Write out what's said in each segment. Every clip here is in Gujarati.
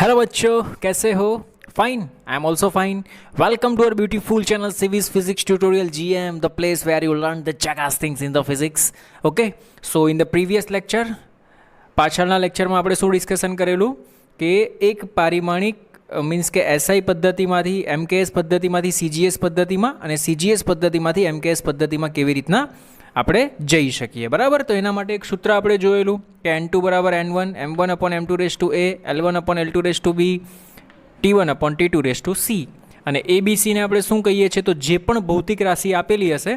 हेलो बच्चों, कैसे हो? Fine, I am also fine. Welcome to our beautiful channel सिविस physics tutorial GM, the place where you learn the jackass things in the physics. Okay, so in the previous lecture, પાછળના લેક્ચરમાં આપણે શું ડિસ્કશન કરેલું કે એક પારિમાણિક મીન્સ કે એસઆઈ પદ્ધતિમાંથી MKS પદ્ધતિમાંથી CGS પદ્ધતિમાં અને CGS પદ્ધતિમાંથી MKS પદ્ધતિમાં કેવી રીતના આપણે જઈ શકીએ, બરાબર. તો એના માટે એક સૂત્ર આપણે જોયેલું કે N2 બરાબર N1 M1 upon M2 raise to A L1 upon L2 raise to B T1 upon T2 raise to C. અને ABCને આપણે શું કહીએ છીએ? તો જે પણ ભૌતિક રાશિ આપેલી હશે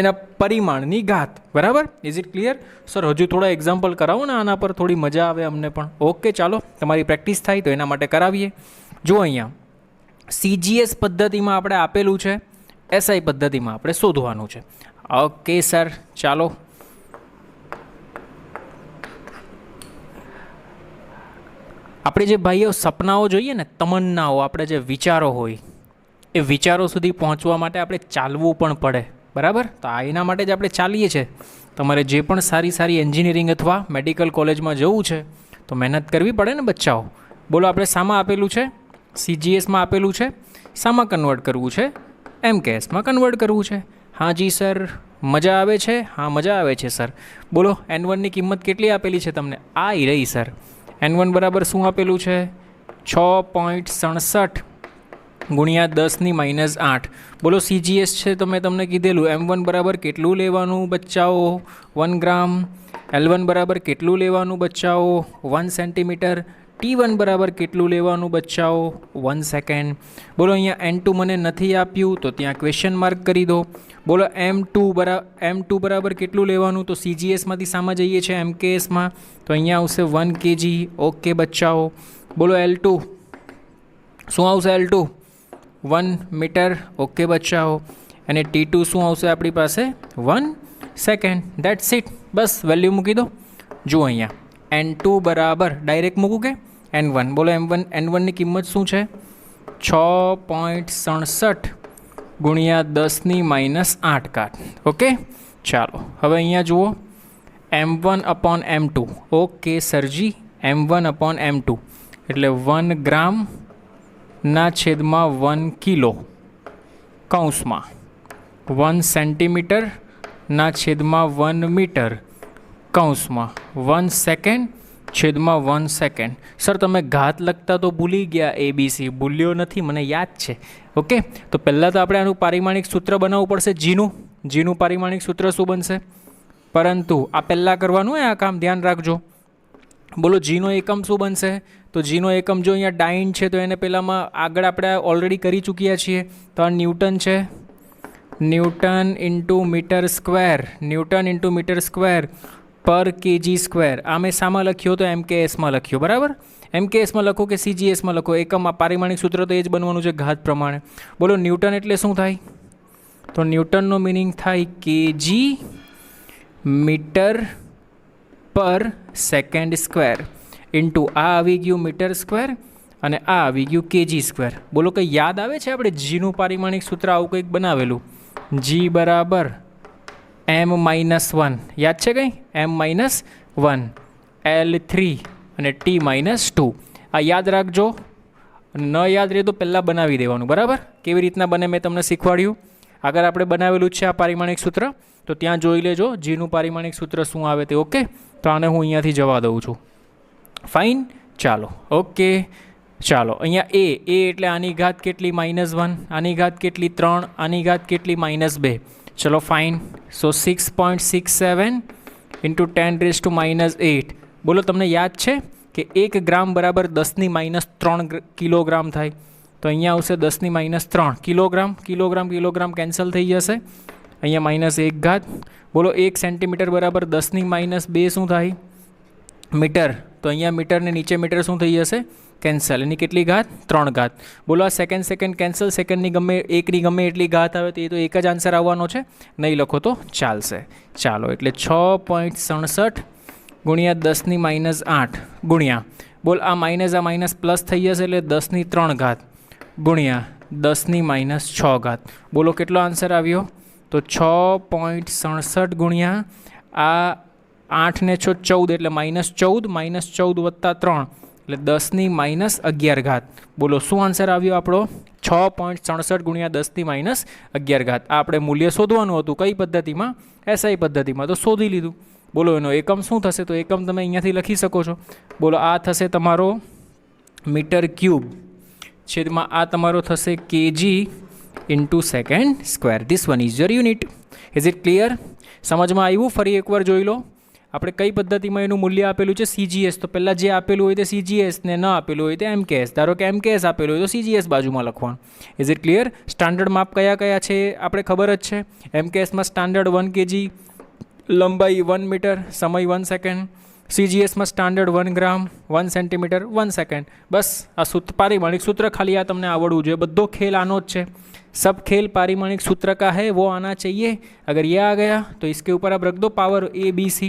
એના પરિમાણની ઘાત, બરાબર. Is it clear? સર હજુ થોડા એક્ઝામ્પલ કરાવો ને આના પર, થોડી મજા આવે અમને પણ. ઓકે, ચાલો તમારી પ્રેક્ટિસ થાય તો એના માટે કરાવીએ. જો અહીંયા CGS પદ્ધતિમાં આપણે આપેલું છે, SI પદ્ધતિમાં આપણે શોધવાનું છે. ઓકે સર, ચાલો. આપણે જે ભાઈઓ સપનાઓ જોઈએ ને, તમન્નાઓ, આપણે જે વિચારો હોય એ વિચારો સુધી પહોંચવા માટે આપણે ચાલવું પણ પડે, બરાબર. તો આ એના માટે જ આપણે ચાલીએ છીએ. તમારે જે પણ સારી સારી એન્જિનિયરિંગ અથવા મેડિકલ કોલેજમાં જવું છે તો મહેનત કરવી પડે ને બચ્ચાઓ. બોલો, આપણે શામાં આપેલું છે? CGSમાં આપેલું છે. શામાં કન્વર્ટ કરવું છે? MKSમાં કન્વર્ટ કરવું છે. હા જી સર, મજા આવે છે? હા, મજા આવે છે સર. બોલો, N1ની કિંમત કેટલી આપેલી છે તમને? આ રહી સર. N1 બરાબર શું આપેલું છે? 6.67 ગુણ્યા 10⁻8. બોલો, CGS છે તો મેં તમને કીધેલું M1 બરાબર કેટલું લેવાનું બચ્ચાઓ? 1 ગ્રામ. L1 બરાબર કેટલું લેવાનું બચ્ચાઓ? 1 સેન્ટીમીટર. T1 બરાબર કેટલું લેવાનું બચ્ચાઓ? 1 સેકન્ડ. બોલો, અહીંયા N2 મને નથી આપ્યું તો ત્યાં ક્વેશ્ચન માર્ક કરી દો. બોલો, M2 બરાબર કેટલું લેવાનું? તો CGSમાંથી શામાં જઈએ છીએ? MKSમાં. તો અહીંયા આવશે 1 kg. ઓકે બચ્ચાઓ. બોલો, L2 શું આવશે? L2 1 metre. ઓકે બચ્ચાઓ. અને T2 શું આવશે આપણી પાસે? 1 second. That's it. Bus value મૂકી દો. જુઓ અહીંયા N2 બરાબર ડાયરેક્ટ મૂકું કે N1. બોલો, N1ની કિંમત શું છે? 6.67 ગુણ્યા 10⁻8. ઓકે, ચાલો હવે અહીંયા જુઓ M1 upon M2. Okay સરજી, M1 upon M2 એટલે 1 ગ્રામ ના છેદમાં 1 કિલો કૌંસમાં 1 સેન્ટીમીટર ના છેદમાં 1 મીટર કૌંસમાં 1 સેકન્ડ છેદમાં 1 સેકન્ડ. સર તમે ઘાત લખતા તો ભૂલી ગયા, ABC ભૂલ્યો નથી, મને યાદ છે. ઓકે, તો પહેલાં તો આપણે આનું પારિમાણિક સૂત્ર બનાવવું પડશે. જીનું પારિમાણિક સૂત્ર શું બનશે? પરંતુ આ પહેલાં કરવાનું હોય, આ કામ ધ્યાન રાખજો. બોલો, જીનો એકમ શું બનશે? તો જીનો એકમ જો અહીંયા ડાઇન છે તો એને પહેલાંમાં આગળ આપણે ઓલરેડી કરી ચૂક્યા છીએ. તો આ ન્યૂટન છે. Newton into metre square. Newton into metre square પર kg સ્ક્વેર. આ મેં શામાં લખ્યો? તો MKSમાં લખ્યો, બરાબર. MKSમાં લખો કે CGSમાં લખો, એકમ આ પારિમાણિક સૂત્ર તો એ જ બનવાનું છે ઘાત પ્રમાણે. બોલો, ન્યૂટન એટલે શું થાય? તો ન્યૂટનનો મિનિંગ થાય kg મીટર પર સેકન્ડ સ્ક્વેર ઇન્ટુ આ આવી ગયું મીટર સ્ક્વેર અને આ આવી ગયું kg સ્ક્વેર. બોલો, કંઈ યાદ આવે છે આપણે જીનું પારિમાણિક સૂત્ર આવું કંઈક બનાવેલું? G બરાબર M-1. યાદ છે કંઈ? M-1 L3 અને T-2. આ યાદ રાખજો. ન યાદ રહે તો પહેલાં બનાવી દેવાનું, બરાબર. કેવી રીતના બને મેં તમને શીખવાડ્યું. આગળ આપણે બનાવેલું છે આ પારિમાણિક સૂત્ર, તો ત્યાં જોઈ લેજો જીનું પારિમાણિક સૂત્ર શું આવે તે. ઓકે, તો આને હું અહીંયાથી જવા દઉં છું. ફાઇન, ચાલો. ઓકે, ચાલો અહીંયા એ એટલે આની ઘાત કેટલી? -1. આની ઘાત કેટલી? 3. આની ઘાત કેટલી? -2. ચલો ફાઇન. સો 6.67 ઇન્ટુ 10⁻8. બોલો, તમને યાદ છે કે 1 ગ્રામ બરાબર 10⁻3 કિલોગ્રામ થાય? તો અહીંયા આવશે 10⁻3 કિલોગ્રામ કેન્સલ થઈ જશે. અહીંયા -1 ઘાત. બોલો, 1 સેન્ટીમીટર બરાબર 10⁻2 શું થાય? મીટર. તો અહીંયા મીટર ને નીચે મીટર શું થઈ જશે? કેન્સલ. એની કેટલી ઘાત? 3 ઘાત. બોલો, આ સેકન્ડ કેન્સલ. સેકન્ડની ગમે એટલી ઘાત આવે તો એ તો એક જ આન્સર આવવાનો છે. નહીં લખો તો ચાલશે. ચાલો, એટલે 6.67 ગુણ્યા 10⁻8 ગુણ્યા, બોલ આ માઇનસ પ્લસ થઈ જશે એટલે 10⁻3 ઘાત ગુણ્યા 10⁻6 ઘાત. બોલો, કેટલો આન્સર આવ્યો? તો 6.67 ગુણ્યા આ 8 ને 14 એટલે -14 -14 + 3 એટલે 10⁻11 ઘાત. બોલો શું આન્સર આવ્યો આપણો? 6.67 ગુણ્યા 10⁻11 ઘાત. આ આપણે મૂલ્ય શોધવાનું હતું કઈ પદ્ધતિમાં? એસઆઈ પદ્ધતિમાં. તો શોધી લીધું. બોલો એનો એકમ શું થશે? તો એકમ તમે અહીંયાથી લખી શકો છો. બોલો આ થશે તમારો મીટર ક્યુબ છેદમાં આ તમારો થશે KG into second square. This one is your unit. Is it clear? સમજમાં આવ્યું? ફરી એકવાર જોઈ લો. આપણે કઈ પદ્ધતિમાં એનું મૂલ્ય આપેલું છે? સીજીએસ. તો પહેલાં જે આપેલું હોય તે સીજીએસ ને ન આપેલું હોય તે એમકેએસ. ધારો કે એમકેએસ આપેલું હોય તો સીજીએસ બાજુમાં લખવાનું. Is it clear? સ્ટાન્ડર્ડ માપ કયા કયા છે આપણે ખબર જ છે. એમકેએસમાં સ્ટાન્ડર્ડ 1 kg, લંબાઈ 1 મીટર, સમય 1 સેકન્ડ. સીજીએસમાં સ્ટાન્ડર્ડ 1 ગ્રામ, 1 સેન્ટીમીટર, 1 સેકન્ડ. બસ આ પારિમાણિક સૂત્ર ખાલી આ તમને આવડવું જોઈએ. બધો ખેલ આનો જ છે. सब खेल पारिमाणिक सूत्र का है वो आना चाहिए. अगर ये आ गया तो इसके ऊपर आप रख दो पावर ABC,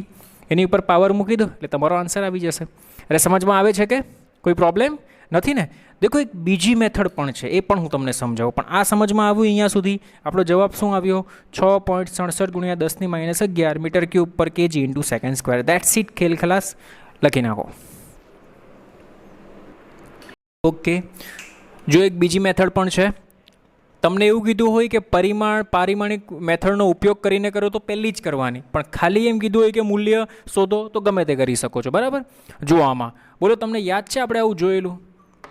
એની ઉપર પાવર મૂકી દો એટલે તમારો આન્સર આવી જશે. અરે સમજમાં આવે છે કે કોઈ પ્રોબ્લેમ નથી ને? દેખો એક બીજી મેથડ પણ છે, એ પણ હું તમને સમજાવું. પણ આ સમજમાં આવ્યું અહીંયા સુધી? આપણો જવાબ શું આવ્યો? 6.67 ગુણ્યા 10⁻11 મીટર ક્યુબ પર KG into second square. That's it. ખેલ ખલાસ. લખી નાખો. ઓકે, જો એક બીજી મેથડ પણ છે. તમને એવું કીધું હોય કે પારિમાણિક મેથડનો ઉપયોગ કરીને કરો તો પહેલી જ કરવાની, પણ ખાલી એમ કીધું હોય કે મૂલ્ય શોધો તો ગમે તે કરી શકો છો. બરાબર? જુઓ આમાં. બોલો તમને યાદ છે આપણે આવું જોયેલું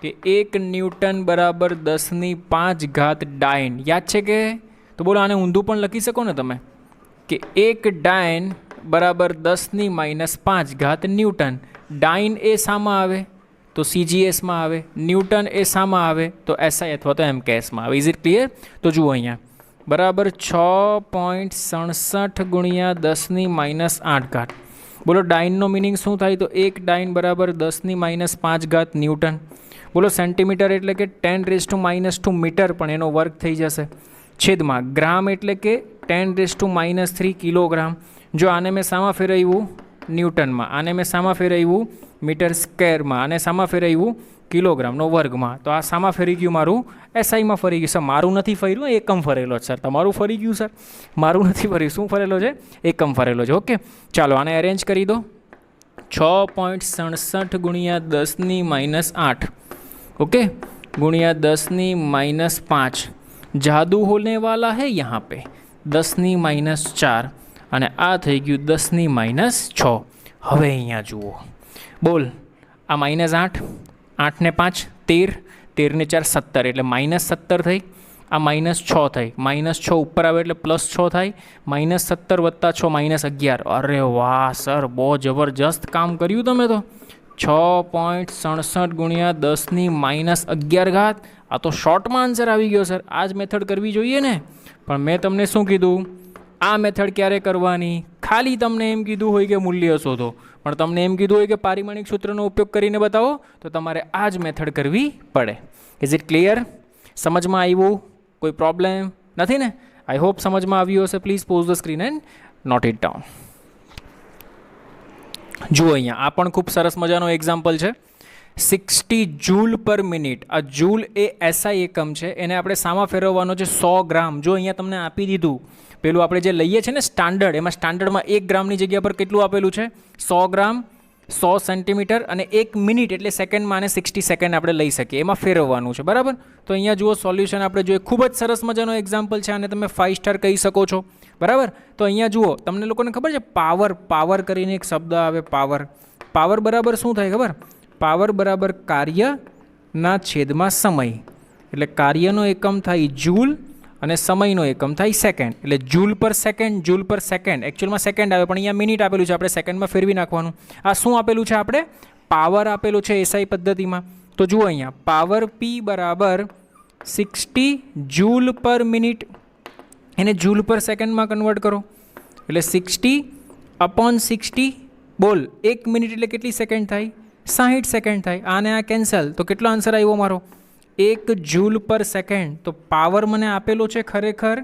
કે 1 ન્યૂટન બરાબર 10⁵ ઘાત ડાયન? યાદ છે કે? તો બોલો આને ઊંધું પણ લખી શકો ને તમે કે 1 ડાયન બરાબર 10⁻5 ઘાત ન્યૂટન. ડાયન એ શામાં આવે? તો સીજીએસમાં આવે. ન્યૂટન એ શામાં આવે? તો એસઆઈ અથવા તો એમકેએસમાં આવે. Is it clear? તો જુઓ અહીંયા બરાબર 6.67 ગુણ્યા 10⁻8 ઘાત. બોલો ડાયનનો મિનિંગ શું થાય? તો 1 ડાયન બરાબર 10⁻5 ઘાત ન્યૂટન. બોલો સેન્ટીમીટર એટલે કે 10⁻² મીટર પણ એનો વર્ગ થઈ જશે. છેદમાં ગ્રામ એટલે કે 10⁻³ કિલોગ્રામ. જો આને મેં શામાં ફેરવ્યું? ન્યૂટનમાં. આને મેં શામાં ફેરવ્યું? મીટર સ્ક્વેરમાં. આને શામાં ફેરવ્યું? કિલોગ્રામનો વર્ગમાં. તો આ શામાં ફરી ગયું? મારું એસઆઈમાં ફરી ગયું. સર મારું નથી ફર્યું, એકમ ફરેલો છે. સર તમારું ફરી ગયું? સર મારું નથી ફર્યું. શું ફરેલો છે? એકમ ફરેલો છે. ઓકે ચાલો આને અરેન્જ કરી દો. 6.67 ગુણ્યા 10⁻8 ओके गुणिया 10⁻5. जादू होने वाला है यहाँ पे 10⁻4 અને આ થઈ ગયું 10⁻6. હવે અહીંયા જુઓ. બોલ આ -8, 8 ને 5 13, 13 ને 4 17 એટલે -17 થઈ. આ -6 થઈ. -6 ઉપર આવે એટલે +6 થાય. -17 + 6 -11. અરે વાહ સર, બહુ જબરજસ્ત કામ કર્યું તમે તો. 6.67 ગુણ્યા 10⁻11 ઘાત. આ તો શોર્ટમાં આન્સર આવી ગયો સર. આ જ મેથડ કરવી જોઈએ ને. પણ મેં તમને શું કીધું? આ મેથડ ક્યારે કરવાની? ખાલી તમને એમ કીધું હોય કે મૂલ્ય શોધો, પણ તમને એમ કીધું હોય કે પારિમાણિક સૂત્રનો ઉપયોગ કરીને બતાવો, તો તમારે આ જ મેથડ કરવી પડે. Is it clear? સમજમાં આવ્યું? કોઈ પ્રોબ્લેમ નથી ને? આઈ હોપ સમજમાં આવ્યું હશે. Please pause the screen and note it down. જુઓ અહીંયા આ પણ ખૂબ સરસ મજાનો એક્ઝામ્પલ છે. 60 જૂલ પર મિનિટ. આ જૂલ એ એસઆઈ એકમ છે, એને આપણે સામા ફેરવવાનો છે 100 ગ્રામ. જો અહીંયા તમને આપી દીધું પેલું આપણે જે લઈએ છીએ ને સ્ટાન્ડર્ડ, એમાં સ્ટાન્ડર્ડમાં 1 ગ્રામની જગ્યા પર કેટલું આપેલું છે? 100 ગ્રામ, 100 સેન્ટીમીટર અને 1 મિનિટ એટલે સેકન્ડમાં અને 60 સેકન્ડ આપણે લઈ શકીએ. એમાં ફેરવવાનું છે. બરાબર? તો અહીંયા જુઓ સોલ્યુશન આપણે જોઈએ. ખૂબ જ સરસ મજાનો એક્ઝામ્પલ છે, અને તમે 5 સ્ટાર કહી શકો છો. બરાબર? તો અહીંયા જુઓ, તમને લોકોને ખબર છે પાવર કરીને એક શબ્દ આવે. પાવર બરાબર શું થાય ખબર? પાવર બરાબર કાર્યના છેદમાં સમય. એટલે કાર્યનો એકમ થાય જૂલ અને સમયનો એકમ થાય સેકન્ડ. એટલે જૂલ પર સેકન્ડ એકચ્યુઅલમાં સેકન્ડ આવે, પણ અહીંયા મિનિટ આપેલું છે, આપણે સેકન્ડમાં ફેરવી નાખવાનું. આ શું આપેલું છે? આપણે પાવર આપેલું છે એસઆઈ પદ્ધતિમાં. તો જુઓ અહીંયા પાવર પી બરાબર 60 જૂલ પર મિનિટ. એને જૂલ પર સેકન્ડમાં કન્વર્ટ કરો એટલે 60/60. બોલ 1 મિનિટ એટલે કેટલી સેકન્ડ થાય? 60 સેકન્ડ થાય. આને આ કેન્સલ, તો કેટલો આન્સર આવ્યો મારો? 1 જૂલ પર સેકન્ડ. તો પાવર મને આપેલો છે ખરેખર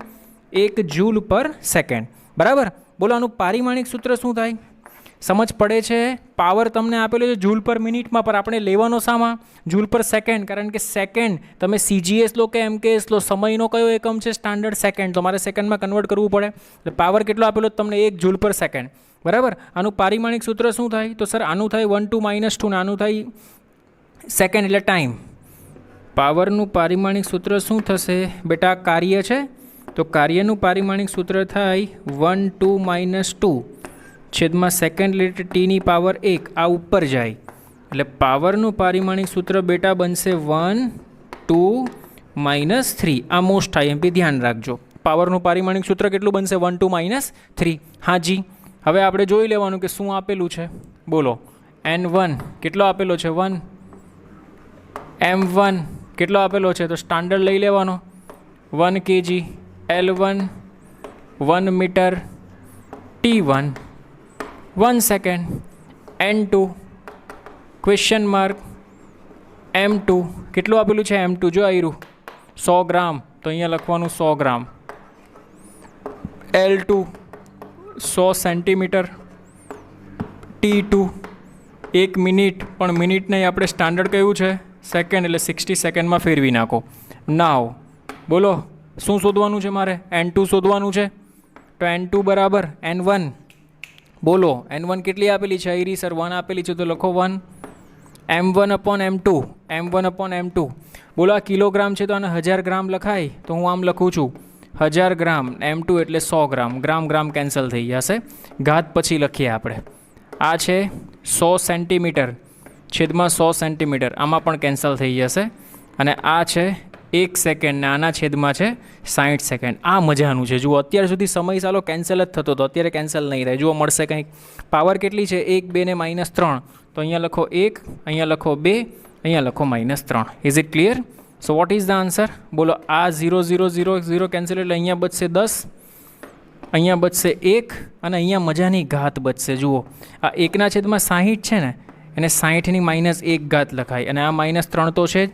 1 જૂલ પર સેકન્ડ. બરાબર? બોલો આનું પારિમાણિક સૂત્ર શું થાય? સમજ પડે છે? પાવર તમને આપેલો છે જૂલ પર મિનિટમાં, પર આપણે લેવાનો શામાં? જૂલ પર સેકન્ડ. કારણ કે સેકન્ડ તમે સીજીએસ લો કે એમકેએસ લો, સમયનો કયો એકમ છે? Standard second. તો મારે સેકન્ડમાં કન્વર્ટ કરવું પડે. એટલે પાવર કેટલો આપેલો તમને? 1 જૂલ પર સેકન્ડ. બરાબર? આનું પારિમાણિક સૂત્ર શું થાય? તો સર આનું થાય 1 2 -2 ને આનું થાય સેકન્ડ એટલે ટાઈમ. પાવરનું પારિમાણિક સૂત્ર શું થશે બેટા? કાર્ય છે તો કાર્યનું પારિમાણિક સૂત્ર થાય 1 2 -2 છેદમાં સેકન્ડ એટલે ટીની પાવર 1. આ ઉપર જાય એટલે પાવરનું પારિમાણિક સૂત્ર બેટા બનશે 1 2 -3. આ મોસ્ટ આઈએમપી ધ્યાન રાખજો. પાવરનું પારિમાણિક સૂત્ર કેટલું બનશે? 1 2 -3. હાજી. હવે આપણે જોઈ લેવાનું કે શું આપેલું છે. બોલો. n1 કેટલો આપેલો છે? 1. m1 કેટલો આપેલો છે? તો સ્ટાન્ડર્ડ લઈ લેવાનો 1 kg. L1 1 metre. T1 1 second. n2 question mark. m2 કેટલું આપેલું છે? m2 જો આવ્યું 100 ગ્રામ તો અહીંયા લખવાનું 100 ગ્રામ. L2 100 centimetre. T2 1 મિનિટ, પણ મિનિટ નહીં, આપણે સ્ટાન્ડર્ડ કયું છે? સેકન્ડ, એટલે 60 સેકન્ડમાં ફેરવી નાખો. નાવ બોલો શું શોધવાનું છે મારે? n2 શોધવાનું છે. તો n2 બરાબર n1. બોલો n1 કેટલી આપેલી છે? આઈરી સર 1 આપેલી છે તો લખો 1. m1 upon m2. m1 upon m2. બોલો આ કિલોગ્રામ છે તો આને 1000 ગ્રામ લખાય તો હું આમ લખું છું 1000 ગ્રામ. m2 એટલે 100 ગ્રામ. ગ્રામ ગ્રામ કેન્સલ થઈ જશે. ઘાત પછી લખીએ આપણે. આ છે 100 સેન્ટીમીટર છેદમાં 100 સેન્ટીમીટર. આમાં પણ કેન્સલ થઈ જશે. અને આ છે 1 સેકન્ડ ને આના છેદમાં છે 60 સેકન્ડ. આ મજાનું છે. જુઓ અત્યાર સુધી સમય સાલો કેન્સલ જ થતો હતો, અત્યારે કેન્સલ નહીં રહે. જુઓ મળશે કંઈક. પાવર કેટલી છે? 1 2 ને -3. તો અહીંયા લખો 1, અહીંયા લખો 2, અહીંયા લખો -3. Is it clear? So what is the answer? બોલો આ 0 0 0 0 કેન્સલ એટલે અહીંયા બચશે 10, અહીંયા બચશે 1 અને અહીંયા મજાની ઘાત બચશે. જુઓ આ 1 છેદમાં 60 છે ને, એને 60 ની -1 ઘાત લખાય. અને આ -3 તો છે જ.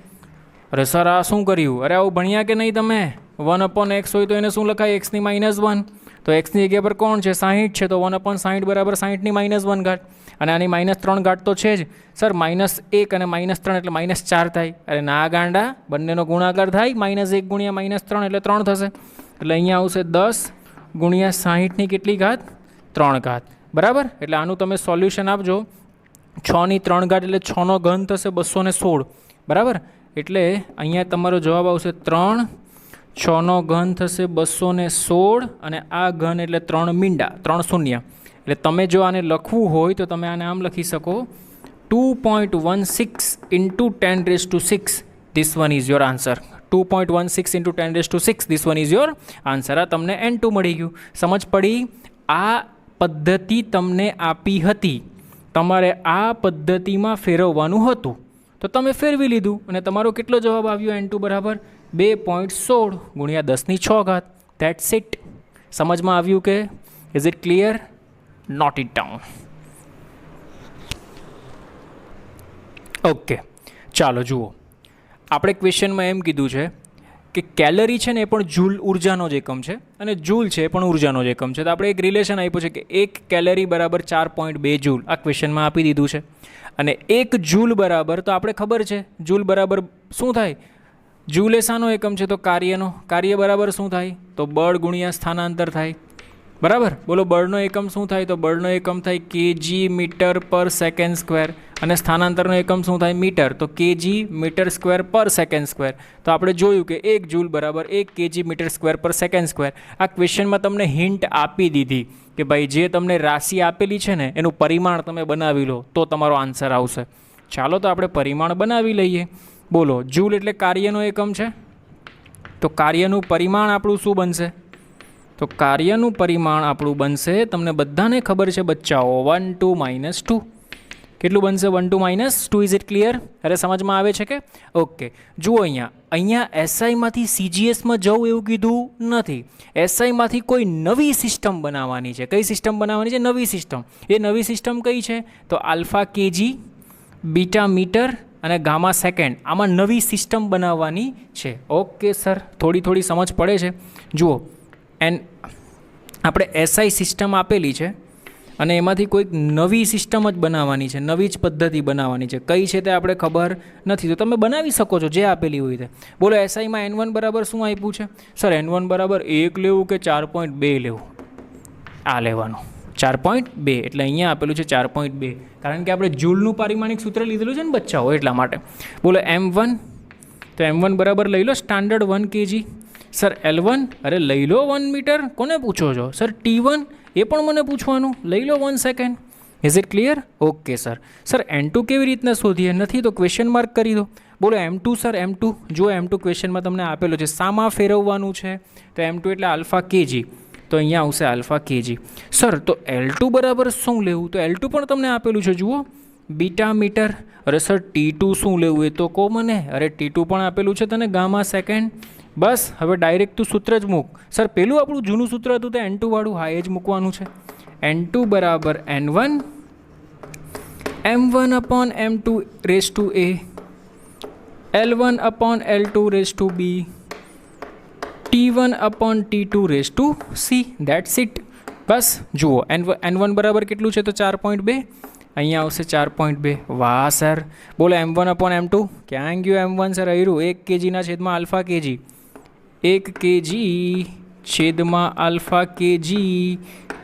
અરે સર આ શું કર્યું? અરે આવું ભણ્યા કે નહીં તમે? 1/x હોય તો એને શું લખાય? x ની -1. તો xની જગ્યા પર કોણ છે? 60 છે તો 1/60 બરાબર 60 ની -1 ઘાત. અને આની -3 ઘાત તો છે જ. સર -1 અને -3 એટલે -4 થાય. અરે ના ગાંડા, બંનેનો ગુણાકાર થાય. -1 ગુણ્યા -3 એટલે 3 થશે. એટલે અહીંયા આવશે 10 ગુણ્યા 60 ની કેટલી ઘાત? 3 ઘાત. બરાબર. એટલે આનું તમે સોલ્યુશન આપજો. 6 ની 3 ઘાત એટલે 6 નો ઘન થશે 216. બરાબર. એટલે અહીંયા તમારો જવાબ આવશે 3. 6 નો ઘન થશે 216 અને આ ઘન એટલે 3 મીંડા 3 શૂન્ય. એટલે તમે જો આને લખવું હોય તો તમે આને આમ લખી શકો 2.16 into 10⁶. This one is your answer. 2.16 into 10⁶. This one is your answer. આ તમને n2 મળી ગયું. સમજ પડી? આ પદ્ધતિ તમને આપી હતી, તમારે આ પદ્ધતિમાં ફેરવવાનું હતું તો તમે ફેરવી લીધું અને તમારો કેટલો જવાબ આવ્યો? n2 બરાબર 2.16 ગુણ્યા 10 ની 6 ઘાત. That's it. સમજમાં આવ્યું કે? Is it clear? Note it down. Okay ચાલો જુઓ. આપણે ક્વેશ્ચનમાં એમ કીધું છે કે કેલરી છે ને એ પણ જૂલ ઉર્જાનો જ એકમ છે અને જૂલ છે એ પણ ઉર્જાનો જ એકમ છે. તો આપણે એક રિલેશન આપ્યું છે કે 1 કેલરી બરાબર 4.2 જૂલ. આ ક્વેશ્ચનમાં આપી દીધું છે. અને 1 જૂલ બરાબર, તો આપણે ખબર છે જૂલ બરાબર શું થાય? જૂલ એ શાનો એકમ છે? તો કાર્યનો. કાર્ય બરાબર શું થાય? તો બળ ગુણ્યા સ્થાનાંતર થાય. બરાબર. બોલો બળનો એકમ શું થાય? તો બળનો એકમ થાય kg મીટર પર સેકન્ડ સ્ક્વેર. અને સ્થાનાંતરનો એકમ શું થાય? મીટર. તો kg મીટર સ્ક્વેર પર સેકન્ડ સ્ક્વેર. તો આપણે જોયું કે 1 જૂલ બરાબર 1 kg મીટર સ્ક્વેર પર સેકન્ડ સ્ક્વેર. આ ક્વેશ્ચનમાં તમને હિન્ટ આપી દીધી કે ભાઈ જે તમને રાશિ આપેલી છે ને એનું પરિમાણ તમે બનાવી લો તો તમારો આન્સર આવશે. ચાલો તો આપણે પરિમાણ બનાવી લઈએ. બોલો જૂલ એટલે કાર્યનો એકમ છે તો કાર્યનું પરિમાણ આપણું શું બનશે? તો કાર્યનું પરિમાણ આપણું બનશે, તમને બધાને ખબર છે બચ્ચાઓ, 1 2 -2. કેટલું બનશે? 1 2 -2. Is it clear? અરે સમજમાં આવે છે કે? ઓકે જુઓ અહીંયા એસઆઈમાંથી સીજીએસમાં જવું એવું કીધું નથી. એસઆઈમાંથી કોઈ નવી સિસ્ટમ બનાવવાની છે. કઈ સિસ્ટમ બનાવવાની છે? નવી સિસ્ટમ. એ નવી સિસ્ટમ કઈ છે? તો આલ્ફા કેજી, બીટા મીટર અને ગામા સેકન્ડ. આમાં નવી સિસ્ટમ બનાવવાની છે. ઓકે સર, થોડી સમજ પડે છે. જુઓ આપણે એસઆઈ સિસ્ટમ આપેલી છે અને એમાંથી કોઈક નવી સિસ્ટમ જ બનાવવાની છે, નવી જ પદ્ધતિ બનાવવાની છે. કઈ છે તે આપણે ખબર નથી, તો તમે બનાવી શકો છો જે આપેલી હોય તે. બોલો એસઆઈમાં n1 બરાબર શું આપ્યું છે? સર n1 બરાબર 1 લેવું કે 4.2 લેવું? આ લેવાનું. 4.2 એટલે અહીંયા આપેલું છે 4.2, કારણ કે આપણે જૂલનું પારિમાણિક સૂત્ર લીધેલું છે ને બચ્ચાઓ, એટલા માટે. બોલો M1, તો M1 બરાબર લઈ લો સ્ટાન્ડર્ડ 1 kg. સર L1, અરે લઈ લો 1 મીટર, કોને પૂછો છો? સર T1 એ પણ મને પૂછવાનું, લઈ લો 1 second. Is it clear? Okay sir. Sir N2 કેવી રીતના શોધીએ? નથી તો ક્વેશ્ચન માર્ક કરી દો. બોલો M2 સર, M2 જો M2 ક્વેશ્ચનમાં તમને આપેલો છે, શામાં ફેરવવાનું છે? તો M2 એટલે આલ્ફા kg, તો અહીંયા આવશે આલ્ફા kg. સર તો L2 બરાબર શું લેવું? તો L2 પણ તમને આપેલું છે, જુઓ બીટા મીટર. અરે સર T2 શું લેવું એ તો કહો મને. અરે T2 પણ આપેલું છે તને, ગામા સેકન્ડ. બસ હવે ડાયરેક્ટ તું સૂત્ર જ મૂક. સર પેલું આપણું જૂનું સૂત્ર હતું તો N2 વાળું, હા એ જ મૂકવાનું છે. N2 બરાબર N1 M1 upon M2 raise to A, L1 upon L2 raise to B, T1 upon T2 raise to C. That's it. બસ જુઓ N1 બરાબર કેટલું છે? તો 4.2, અહીંયા આવશે 4.2. વાહ સર. બોલો M1 અપોન M2, ક્યાં ગયું M1 સર? આવ્યું 1 kgના છેદમાં આલ્ફા kg, 1 kg છેદમાં alpha kg.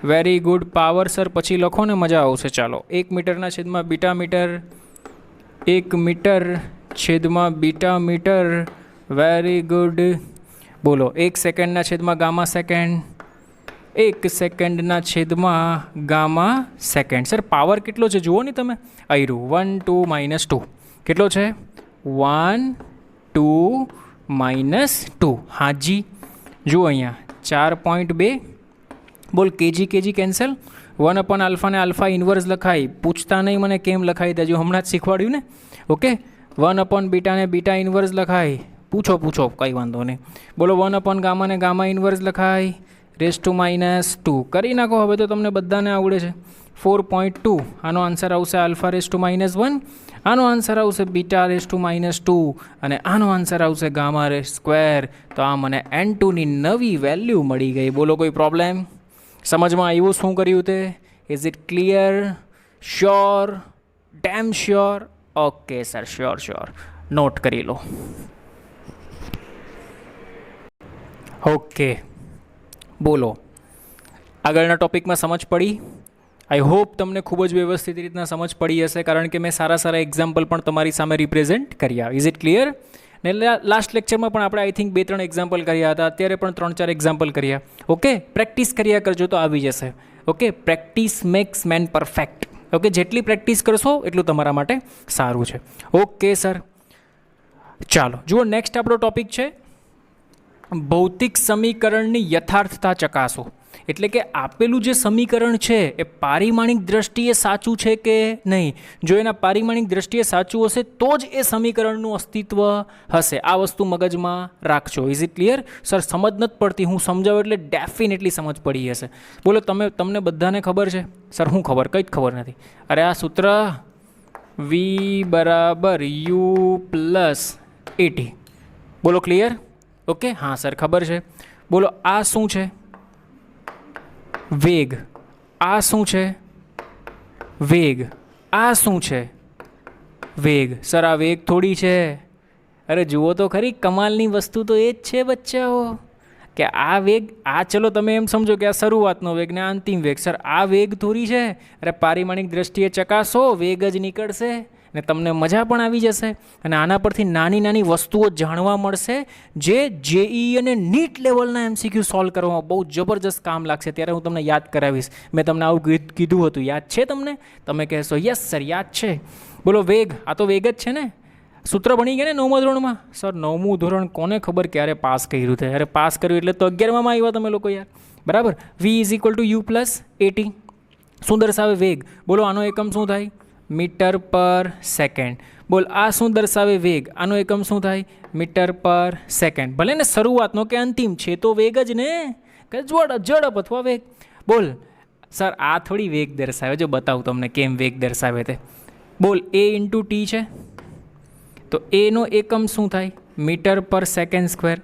Very good. Power sir પછી લખો ને, મજા આવશે. ચાલો 1 મીટરના છેદમાં બીટા મીટર, 1 મીટર છેદમાં બીટા મીટર. Very good. બોલો 1 સેકન્ડના છેદમાં ગામા સેકન્ડ, 1 સેકન્ડના છેદમાં ગામા સેકન્ડ. સર પાવર કેટલો છે જુઓ ને તમે, આવ્યું 1 2 -2. કેટલો છે? 1 2 -2. હાજી જુઓ અહીંયા 4.2. બોલ KG KG cancel. 1 upon alpha ને આલ્ફા ઇન્વર્સ લખાય, પૂછતા નહીં મને કેમ લખાય, તે જો હમણાં જ શીખવાડ્યું ને. ઓકે 1 અપોન બીટા ને બીટા ઇન્વર્સ લખાય, પૂછો કંઈ વાંધો નહીં. બોલો 1 અપોન ગામા ને ગામા ઇન્વર્સ લખાય, રેઝ ટુ -2. કરી નાખો હવે તો, તમને બધાને આવડે છે. 4.2. આનો આન્સર આવશે આલ્ફા રેઝ ટુ -1, આનો આન્સર આવશે બીટા રેઝ ટુ -2 અને આનો આન્સર આવશે ગામા રેઝ સ્ક્વેર. તો આ મને N2ની નવી વેલ્યુ મળી ગઈ. બોલો કોઈ પ્રોબ્લેમ? સમજમાં આવ્યું શું કર્યું તે? Is it clear? Sure? Damn sure? Okay sir, sure. Note કરી લો. ઓકે બોલો આગળના ટોપિકમાં સમજ પડી? આઈ હોપ તમને ખૂબ જ વ્યવસ્થિત રીતના સમજ પડી હશે, કારણ કે મેં સારા એક્ઝામ્પલ પણ તમારી સામે રિપ્રેઝેન્ટ કર્યા. Is it clear? ને લાસ્ટ લેક્ચરમાં પણ આપણે આઈ થિંક 2-3 એક્ઝામ્પલ કર્યા હતા, અત્યારે પણ 3-4 એક્ઝામ્પલ કર્યા. ઓકે પ્રેક્ટિસ કર્યા કરજો તો આવી જશે. Okay practice max main perfect. Okay જેટલી પ્રેક્ટિસ કરશો એટલું તમારા માટે સારું છે. ઓકે સર ચાલો જુઓ, નેક્સ્ટ આપણો ટોપિક છે ભૌતિક સમીકરણની યથાર્થતા ચકાસો. એટલે કે આપેલું જે સમીકરણ છે એ પારિમાણિક દ્રષ્ટિએ સાચું છે કે નહીં. જો એના પારિમાણિક દ્રષ્ટિએ સાચું હશે તો જ એ સમીકરણનું અસ્તિત્વ હશે. આ વસ્તુ મગજમાં રાખજો. Is it clear? સર સમજ નથી પડતી, હું સમજાવું એટલે ડેફિનેટલી સમજ પડી હશે. બોલો તમને બધાને ખબર છે? સર હું ખબર? કંઈ જ ખબર નથી. અરે આ સૂત્ર V = U+AT. બોલો ક્લિયર? ઓકે હા સર ખબર છે. બોલો આ શું છે? વેગ. આ શું છે? વેગ. આ શું છે? વેગ. સર આ વેગ થોડી છે. અરે જુઓ તો ખરી, કમાલની વસ્તુ તો એ જ છે બચ્ચાઓ, કે આ વેગ, આ ચલો તમે એમ સમજો કે આ શરૂઆતનો વેગ ને અંતિમ વેગ. સર આ વેગ થોડી છે. અરે પારિમાણિક દ્રષ્ટિએ ચકાસો, વેગ જ નીકળશે ને તમને મજા પણ આવી જશે. અને આના પરથી નાની વસ્તુઓ જાણવા મળશે જે JEE અને નીટ લેવલના MCQ સોલ્વ કરવામાં બહુ જબરજસ્ત કામ લાગશે. ત્યારે હું તમને યાદ કરાવીશ. મેં તમને આવું કીધું હતું, યાદ છે તમને? તમે કહેશો યસ સર યાદ છે. બોલો વેગ, આ તો વેગ જ છે ને. સૂત્ર ભણી ગયા ને 9મા ધોરણમાં? સર 9મું ધોરણ કોને ખબર ક્યારે પાસ કર્યું છે? અરે પાસ કર્યું એટલે તો 11માં આવ્યા તમે લોકો યાર, બરાબર. V = U+AT. શું દર્શાવે? વેગ. બોલો આનો એકમ શું થાય? મીટર પર સેકન્ડ. બોલ આ શું દર્શાવે? વેગ. આનો એકમ શું થાય? મીટર પર સેકન્ડ. ભલે ને શરૂઆતનો કે અંતિમ છે તો વેગ જ ને, કે ઝડપ અથવા વેગ. બોલ સર આ થોડી વેગ દર્શાવે, જો બતાવું તમને કેમ વેગ દર્શાવે તે. બોલ A × T છે તો એનો એકમ શું થાય? મીટર પર સેકન્ડ².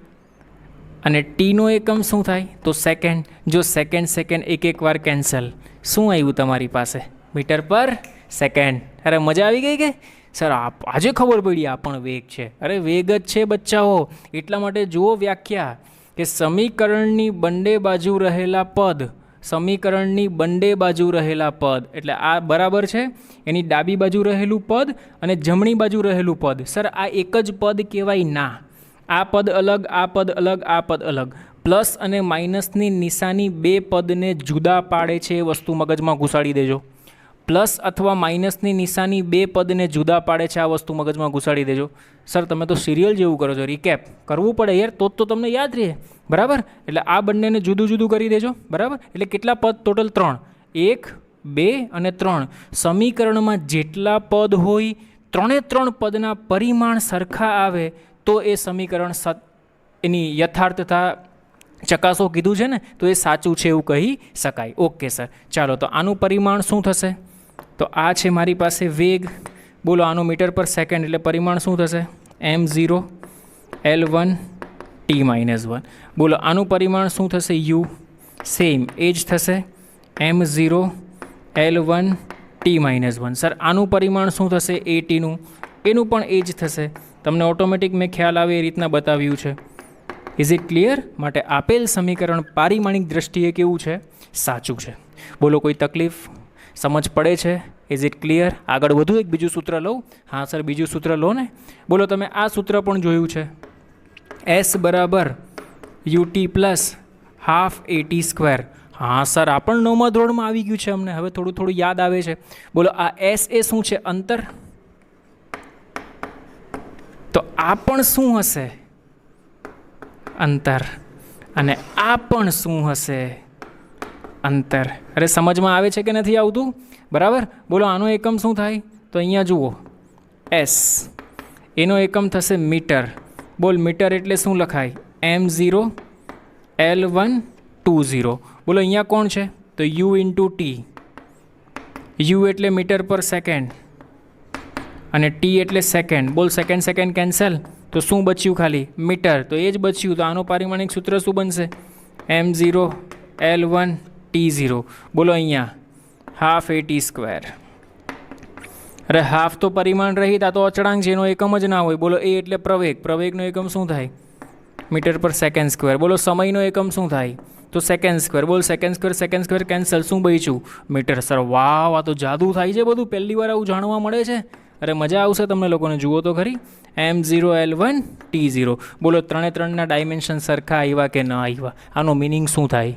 અને ટીનો એકમ શું થાય? તો સેકન્ડ. જો સેકન્ડ એક વાર કેન્સલ. શું આવ્યું તમારી પાસે? મીટર પર સેકન્ડ. અરે મજા આવી ગઈ કે સર આજે ખબર પડી આ પણ વેગ છે. અરે વેગ જ છે બચ્ચાઓ. એટલા માટે જુઓ વ્યાખ્યા, કે સમીકરણની બંને બાજુ રહેલા પદ સમીકરણની બંને બાજુ રહેલા પદ, એટલે આ બરાબર છે, એની ડાબી બાજુ રહેલું પદ અને જમણી બાજુ રહેલું પદ. સર આ એક જ પદ કહેવાય? ના, આ પદ અલગ, આ પદ અલગ, આ પદ અલગ. પ્લસ અને માઇનસની નિશાની બે પદને જુદા પાડે છે, એ વસ્તુ મગજમાં ઘુસાડી દેજો. પ્લસ અથવા માઇનસની નિશાની બે પદને જુદા પાડે છે, આ વસ્તુ મગજમાં ઘુસાડી દેજો. સર તમે તો સિરિયલ જેવું કરો છો, રિકેપ કરવું પડે યાર, તો તમને યાદ રહે. બરાબર, એટલે આ બંનેને જુદું જુદું કરી દેજો. બરાબર, એટલે કેટલા પદ ટોટલ? 3. 1, 2 અને 3. સમીકરણમાં જેટલા પદ હોય, 3 પદના પરિમાણ સરખા આવે તો એ સમીકરણ એની યથાર્થતા ચકાસો કીધું છે ને, તો એ સાચું છે એવું કહી શકાય. ઓકે સર, ચાલો તો આનું પરિમાણ શું થશે? તો આ છે મારી પાસે વેગ. બોલો આનું મીટર પર સેકન્ડ, એટલે પરિમાણ શું થશે? m0 L1 t-1. બોલો આનું પરિમાણ શું થશે? u. સેમ એ જ થશે, m0 L1 t-1. સર આનું પરિમાણ શું થશે? ATનું, એનું પણ એ જ થશે. તમને ઓટોમેટિક મેં ખ્યાલ આવે એ રીતના બતાવ્યું છે. Is it clear? માટે આપેલ સમીકરણ પારિમાણિક દ્રષ્ટિએ કેવું છે? સાચું છે. બોલો કોઈ તકલીફ? સમજ પડે છે? Is it clear? આગળ વધુ એક બીજું સૂત્ર લઉં? હા સર બીજું સૂત્ર લો ને. બોલો તમે આ સૂત્ર પણ જોયું છે, S બરાબર UT પ્લસ હાફ AT². હા સર આ પણ 9મા ધોરણમાં આવી ગયું છે અમને, હવે થોડું થોડું યાદ આવે છે. બોલો આ S એ શું છે? અંતર. તો આ પણ શું હશે? અંતર. અને આ પણ શું હશે? અંતર. અરે સમજમાં આવે છે કે નથી આવતું? બરાબર, બોલો આનો એકમ શું થાય? તો અહીંયા જુઓ, S એનો એકમ થશે મીટર. બોલ મીટર એટલે શું લખાય? m0 L1 20. બોલો અહીંયા કોણ છે? તો u × t. u એટલે મીટર પર સેકન્ડ અને t એટલે સેકન્ડ. બોલ સેકન્ડ સેકન્ડ કેન્સલ, તો શું બચ્યું? ખાલી મીટર. તો એ જ બચ્યું. તો આનું પારિમાણિક સૂત્ર શું બનશે? m0 L1 t0. બોલો અહીંયા હાફ AT². અરે હાફ તો પરિમાણ રહિત, આ તો અચળાંક છે, એનો એકમ જ ના હોય. બોલો એ એટલે પ્રવેગ. પ્રવેગનો એકમ શું થાય? મીટર પર સેકન્ડ². બોલો સમયનો એકમ શું થાય? તો સેકન્ડ². બોલ સેકન્ડ² કેન્સલ, શું બચ્યું? મીટર. સર વાવ, આ તો જાદુ થાય છે બધું, પહેલી વાર આવું જાણવા મળે છે. અરે મજા આવશે તમને લોકોને. જુઓ તો ખરી, m0 L1 t0. બોલો 3ના ડાયમેન્શન સરખા આવ્યા કે ન આવ્યા? આનો મિનિંગ શું થાય?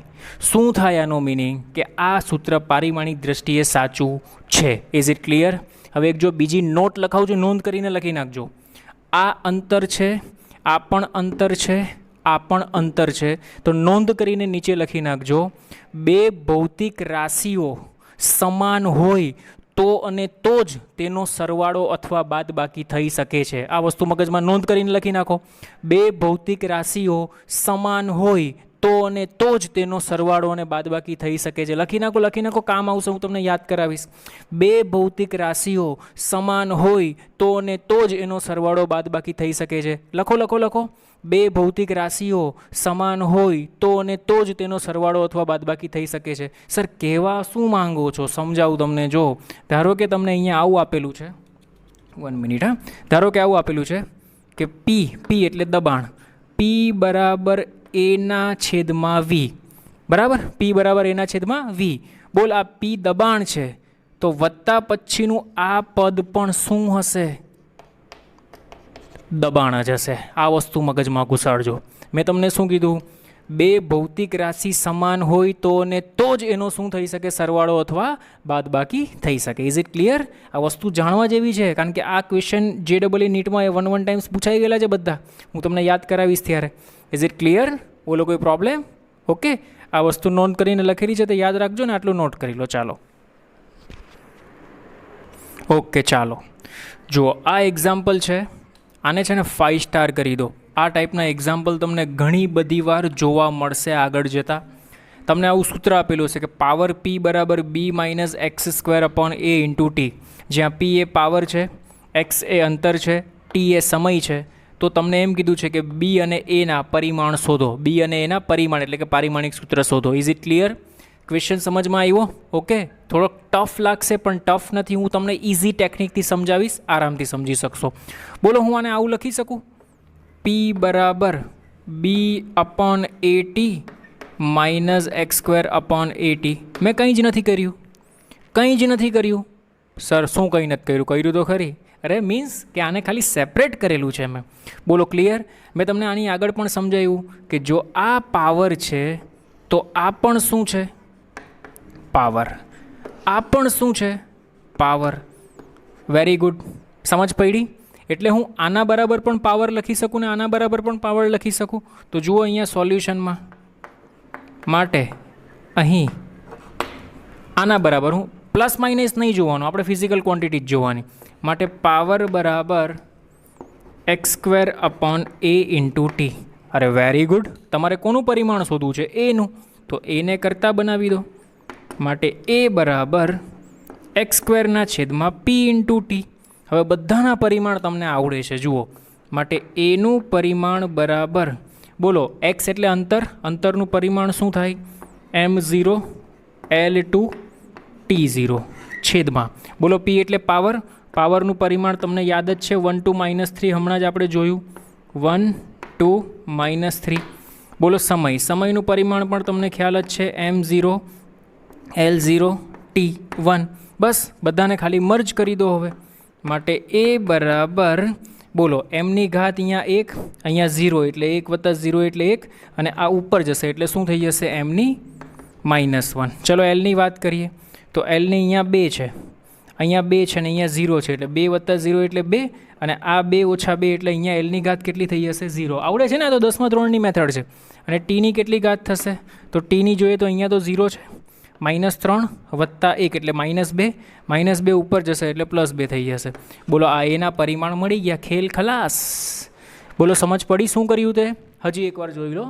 શું થાય આનો મિનિંગ? કે આ સૂત્ર પારિમાણિક દ્રષ્ટિએ સાચું છે. Is it clear? હવે એક જો બીજી નોટ લખાવજો, નોંધ કરીને લખી નાખજો. આ અંતર છે, આ પણ અંતર છે, આ પણ અંતર છે. તો નોંધ કરીને નીચે લખી નાખજો, બે ભૌતિક રાશિઓ સમાન હોય તો અને તો જ તેનો સરવાળો અથવા બાદબાકી થઈ શકે છે. આ વસ્તુ મગજમાં નોંધ કરીને લખી નાખો. બે ભૌતિક રાશિઓ સમાન હોય તો અને તો જ તેનો સરવાળો અને બાદબાકી થઈ શકે છે. લખી નાખો, કામ આવશે, હું તમને યાદ કરાવીશ. બે ભૌતિક રાશિઓ સમાન હોય તો અને તો જ એનો સરવાળો બાદબાકી થઈ શકે છે. લખો. બે ભૌતિક રાશિઓ સમાન હોય તો અને તો જ તેનો સરવાળો અથવા બાદબાકી થઈ શકે છે. સર કહેવા શું માંગો છો? સમજાવું તમને. જો ધારો કે તમને અહીંયા આવું આપેલું છે, 1 મિનિટ. હા, ધારો કે આવું આપેલું છે કે P એટલે દબાણ, P બરાબર A/V. બરાબર, P બરાબર A/V. બોલ આ P દબાણ છે, તો વત્તા પછીનું આ પદ પણ શું હશે? દબાણ જ હશે. આ વસ્તુ મગજમાં ઘુસાડજો. મેં તમને શું કીધું? બે ભૌતિક રાશિ સમાન હોય તો અને તો જ એનો શું થઈ શકે? સરવાળો અથવા બાદબાકી થઈ શકે. Is it clear? આ વસ્તુ જાણવા જેવી છે, કારણ કે આ ક્વેશ્ચન JEE નીટમાં 1 ટાઈમ્સ પૂછાઈ ગયેલા છે બધા. હું તમને યાદ કરાવીશ ત્યારે. Is it clear? બોલો કોઈ પ્રોબ્લેમ? ઓકે, આ વસ્તુ નોંધ કરીને લખેલી છે તો યાદ રાખજો ને, આટલું નોટ કરી લો. ચાલો ઓકે, ચાલો જુઓ આ એક્ઝામ્પલ છે, આને છે ને 5 સ્ટાર કરી દો. આ ટાઈપના એક્ઝામ્પલ તમને ઘણી બધી વાર જોવા મળશે આગળ જતાં. તમને આવું સૂત્ર આપેલું છે કે પાવર P બરાબર B - x² / A × t, જ્યાં P એ પાવર છે, x એ અંતર છે, t એ સમય છે. તો તમને એમ કીધું છે કે B અને Aના પરિમાણ શોધો. B અને Aના પરિમાણ એટલે કે પારિમાણિક સૂત્ર શોધો. Is it clear? ક્વેશ્ચન સમજમાં આવ્યો? ઓકે, થોડોક ટફ લાગશે પણ ટફ નથી. હું તમને ઇઝી ટેકનિકથી સમજાવીશ, આરામથી સમજી શકશો. બોલો હું આને આવું લખી શકું, P બરાબર B/AT minus x square upon 80. મેં કંઈ જ નથી કર્યું. સર શું કંઈ નથી કર્યું તો ખરી. અરે મીન્સ કે આને ખાલી સેપરેટ કરેલું છે મેં. બોલો ક્લિયર? મેં તમને આની આગળ પણ સમજાવ્યું કે જો આ પાવર છે તો આ પણ શું છે? પાવર. આ પણ શું છે? પાવર. Very good. સમજ પડી? એટલે હું આના બરાબર પણ પાવર લખી શકું ને આના બરાબર પણ પાવર લખી શકું. તો જુઓ અહીંયા સોલ્યુશનમાં માટે અહીં આના બરાબર હું પ્લસ માઇનસ નહીં જોવાનું, આપણે ફિઝિકલ ક્વોન્ટિટી જ જોવાની. માટે પાવર બરાબર x square upon A into T. અરે વેરી ગુડ. તમારે કોનું પરિમાણ શોધવું છે? એનું. તો એને કરતાં બનાવી દો. માટે એ બરાબર એક્સ સ્ક્વેરના છેદમાં પી ઇન્ટુ ટી. હવે બધાના પરિમાણ તમને આવડે છે જુઓ. માટે એનું પરિમાણ બરાબર બોલો એક્સ એટલે અંતરનું પરિમાણ શું થાય? m0 L2 T0 છેદમાં બોલો પી એટલે પાવરનું પરિમાણ તમને યાદ જ છે 1 2 -3 હમણાં જ આપણે જોયું 1 2 -3. બોલો સમયનું પરિમાણ પણ તમને ખ્યાલ જ છે m0 L0 T1. બસ બધાને ખાલી મર્જ કરી દો હવે. માટે એ બરાબર બોલો એમની ઘાત અહીંયા 1 અહીંયા 0 એટલે 1 + 0 એટલે 1 અને આ ઉપર જશે એટલે શું થઈ જશે? એમની -1. ચલો એલની વાત કરીએ તો એલની અહીંયા 2 છે, અહીંયા 2 છે ને અહીંયા 0 છે એટલે 2 + 0 એટલે 2 અને આ 2 - 2 એટલે અહીંયા એલની ઘાત કેટલી થઈ જશે? 0. આવડે છે ને? આ તો 10મા ધોરણની મેથડ છે. અને ટીની કેટલી ઘાત થશે? તો ટીની જોઈએ તો અહીંયા તો 0 છે, -3 + 1 એટલે -2, -2 ઉપર જશે એટલે +2 થઈ જશે. બોલો આ એના પરિમાણ મળી ગયા. ખેલ ખલાસ. બોલો સમજ પડી શું કર્યું તે? હજી એકવાર જોઈ લો.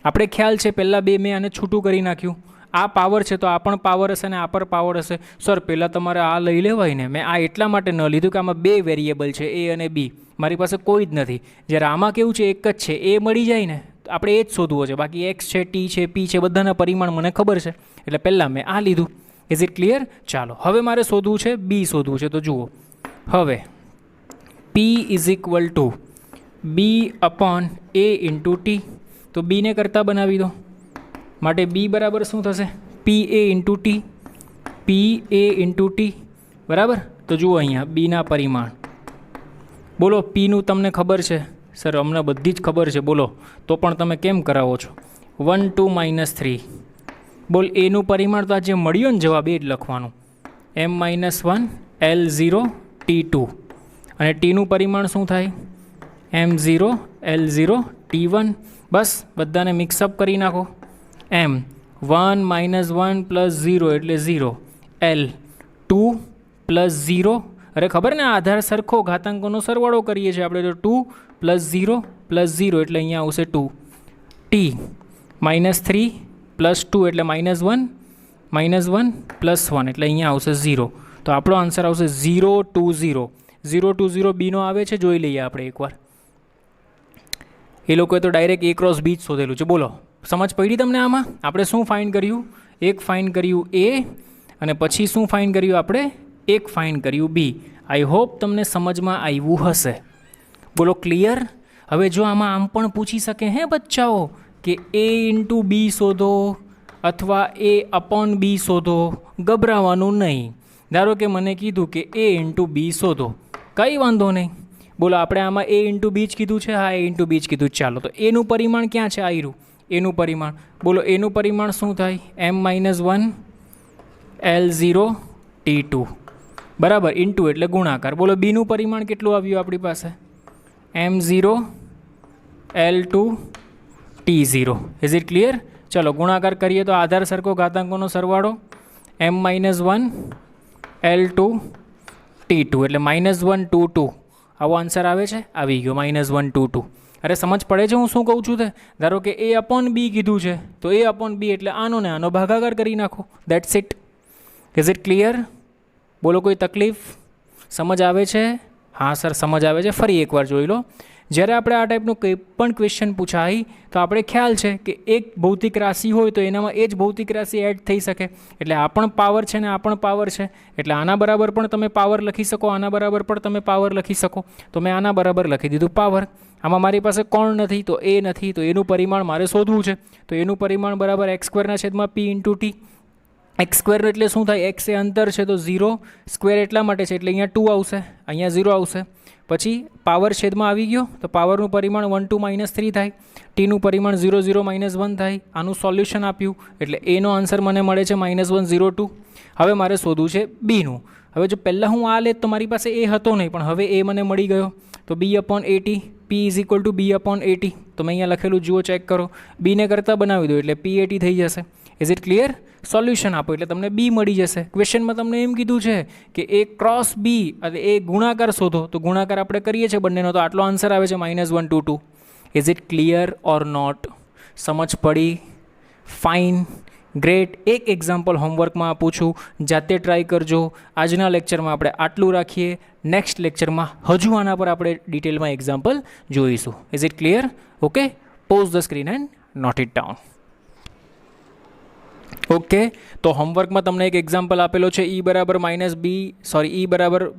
આપણે ખ્યાલ છે પહેલાં 2 મેં આને છૂટું કરી નાખ્યું. આ પાવર છે તો આ પણ પાવર હશે ને આ પર પાવર હશે. સર પહેલાં તમારે આ લઈ લેવાય ને. મેં આ એટલા માટે ન લીધું કે આમાં 2 વેરિયેબલ છે એ અને બી, મારી પાસે કોઈ જ નથી. જ્યારે આમાં કેવું છે એક જ છે, એ મળી જાય ને આપણે એ જ શોધવો છે. બાકી એક્સ છે, ટી છે, પી છે, બધાના પરિમાણ મને ખબર છે એટલે પહેલાં મેં આ લીધું. Is it clear? ચાલો હવે મારે શોધવું છે બી શોધવું છે. તો જુઓ હવે P is equal to B upon A into T. તો બીને કરતાં બનાવી દો. માટે બી બરાબર શું થશે? પી એ ઇન્ટુ ટી. બરાબર. તો જુઓ અહીંયા બીના પરિમાણ બોલો. પીનું તમને ખબર છે? સર અમને બધી જ ખબર છે. બોલો તો પણ તમે કેમ કરાવો છો? 1 2 -3. બોલ એનું પરિમાણ તો આ જે મળ્યો ને જવાબ એ જ લખવાનું m-1 L0 T2 અને ટીનું પરિમાણ શું થાય? m0 L0 T1. બસ બધાને મિક્સઅપ કરી નાખો. m1 - 1 + 0 એટલે 0, L2 + 0. અરે ખબર ને આધાર સરખો ઘાતાંકોનો સરવાળો કરીએ છીએ આપણે. તો 2 + 0 + 0 એટલે અહીંયા આવશે 2. T -3 + 2 એટલે -1 + 1 એટલે અહીંયા આવશે 0. તો આપણો આન્સર આવશે 0 2 0. 0 2 0 બીનો આવે છે, જોઈ લઈએ આપણે એકવાર. એ લોકોએ તો ડાયરેક્ટ A × B જ શોધેલું છે. બોલો સમજ પડી તમને આમાં? આપણે શું ફાઇન્ડ કર્યું? એક ફાઇન્ડ કર્યું A અને પછી શું ફાઇન્ડ કર્યું આપણે? એક ફાઇન્ડ કર્યું B. આઈ હોપ તમને સમજમાં આવ્યું હશે. બોલો ક્લિયર? હવે જો આમાં આમ પણ પૂછી શકે હે બચ્ચાઓ કે A × B શોધો અથવા A અપોન B શોધો. ગભરાવાનું નહીં. ધારો કે મને કીધું કે A × B શોધો, કંઈ વાંધો નહીં. બોલો આપણે આમાં A × B જ કીધું છે. હા, A × B જ કીધું. ચાલો તો એનું પરિમાણ ક્યાં છે? આયરું એનું પરિમાણ. બોલો એનું પરિમાણ શું થાય? m-1 L0 T2. બરાબર. ઇન્ટુ એટલે ગુણાકાર. બોલો બીનું પરિમાણ કેટલું આવ્યું આપણી પાસે? m0 L2 T0. Is it clear? ચલો ગુણાકાર કરીએ તો આધાર સરખો ઘાતાંકોનો સરવાળો m-1 L2 T2 એટલે -1 2 2. આવો આન્સર આવે છે? આવી ગયો -1 2 2. અરે સમજ પડે છે હું શું કહું છું તે? ધારો કે A અપોન B કીધું છે તો A અપોન B એટલે આનો ને આનો ભાગાકાર કરી નાખો. That's it. Is it clear? બોલો કોઈ તકલીફ? સમજ આવે છે? હા સર સમજ આવે છે. ફરી એકવાર જોઈ લો. જ્યારે આપણે આ ટાઈપનું કંઈ પણ ક્વેશ્ચન પૂછાય તો આપણે ખ્યાલ છે કે એક ભૌતિક રાશિ હોય તો એનામાં એ જ ભૌતિક રાશિ એડ થઈ શકે. એટલે આ પણ પાવર છે ને આ પણ પાવર છે એટલે આના બરાબર પણ તમે પાવર લખી શકો, આના બરાબર પણ તમે પાવર લખી શકો. તો મેં આના બરાબર લખી દીધું પાવર. આમાં મારી પાસે કોણ નથી તો એ નથી, તો એનું પરિમાણ મારે શોધવું છે. તો એનું પરિમાણ બરાબર એક્સ સ્ક્વેરના છેદમાં પી ઇન્ટુ ટી. એક્સ સ્ક્વેર એટલે શું થાય? એક્સ એ અંતર છે તો 0 સ્ક્વેર એટલા માટે છે એટલે અહીંયા 2 આવશે, અહીંયા 0 આવશે. પછી પાવર છેદમાં આવી ગયો તો પાવરનું પરિમાણ 1 2 -3 થાય, ટીનું પરિમાણ 0 0 -1 થાય. આનું સોલ્યુશન આપ્યું એટલે એનો આન્સર મને મળે છે -1 0 2. હવે મારે શોધવું છે બીનું. હવે જો પહેલાં હું આ લેત તો મારી પાસે એ હતો નહીં, પણ હવે એ મને મળી ગયો તો B/80, P = B/80. તો મેં અહીંયા લખેલું જુઓ, ચેક કરો, બીને કરતાં બનાવી દો એટલે P80 થઈ જશે. Is it clear? સોલ્યુશન આપો એટલે તમને બી મળી જશે. ક્વેશ્ચનમાં તમને એમ કીધું છે કે એ ક્રોસ બી અને એ ગુણાકાર શોધો, તો ગુણાકાર આપણે કરીએ છીએ બંનેનો, તો આટલો આન્સર આવે છે -1 2 2. Is it clear or not? સમજ પડી? Fine, great. એક એક્ઝામ્પલ હોમવર્કમાં આપું છું, જાતે ટ્રાય કરજો. આજના લેક્ચરમાં આપણે આટલું રાખીએ. નેક્સ્ટ લેક્ચરમાં હજુ આના પર આપણે ડિટેલમાં એક્ઝામ્પલ જોઈશું. Is it clear? Okay, pause the screen and note it down. Okay, તો હોમવર્કમાં તમને એક એક્ઝામ્પલ આપેલો છે, E બરાબર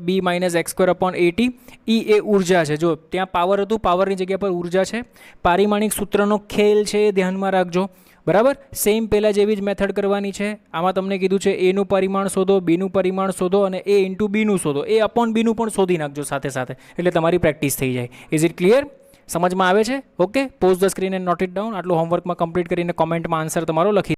B -x²/80. E એ ઉર્જા છે. જો ત્યાં પાવર હતું, પાવરની જગ્યા પર ઉર્જા છે. પારિમાણિક સૂત્રનો ખેલ છે એ ધ્યાનમાં રાખજો. બરાબર, સેમ પહેલાં જેવી જ મેથડ કરવાની છે. આમાં તમને કીધું છે એનું પરિમાણ શોધો, બીનું પરિમાણ શોધો અને એ ઇન્ટુ બીનું શોધો. એ અપોન બીનું પણ શોધી નાખજો સાથે સાથે, એટલે તમારી પ્રેક્ટિસ થઈ જાય. Is it clear? સમજમાં આવે છે? Okay, pause the screen and note it down. આટલું હોમવર્કમાં કમ્પ્લીટ કરીને કોમેન્ટમાં આન્સર તમારો લખી